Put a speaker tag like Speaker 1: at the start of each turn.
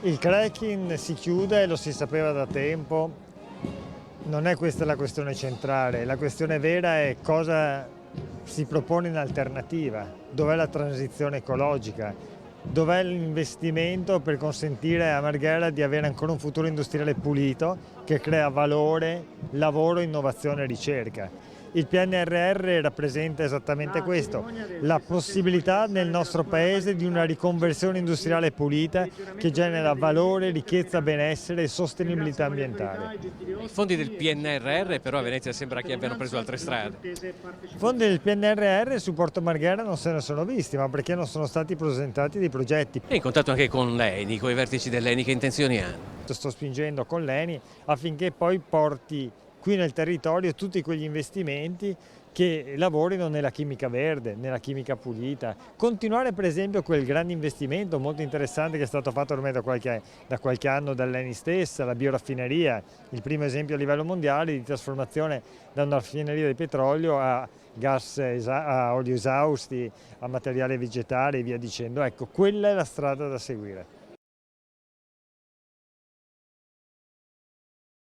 Speaker 1: Il cracking si chiude, lo si sapeva da tempo, non è questa la questione centrale, la questione vera è cosa si propone in alternativa, dov'è la transizione ecologica, dov'è l'investimento per consentire a Marghera di avere ancora un futuro industriale pulito che crea valore, lavoro, innovazione e ricerca. Il PNRR rappresenta esattamente questo, la possibilità nel nostro paese di una riconversione industriale pulita che genera valore, ricchezza, benessere e sostenibilità ambientale.
Speaker 2: I fondi del PNRR però a Venezia sembra che abbiano preso altre strade.
Speaker 1: I fondi del PNRR su Porto Marghera non se ne sono visti, ma perché non sono stati presentati dei progetti.
Speaker 2: E in contatto anche con l'ENI, con i vertici dell'ENI, che intenzioni hanno?
Speaker 1: Sto spingendo con l'ENI affinché poi porti qui nel territorio tutti quegli investimenti che lavorino nella chimica verde, nella chimica pulita. Continuare per esempio quel grande investimento molto interessante che è stato fatto ormai da qualche anno dall'ENI stessa, la bioraffineria, il primo esempio a livello mondiale di trasformazione da una raffineria di petrolio a a olio esausti, a materiale vegetale e via dicendo. Ecco, quella è la strada da seguire.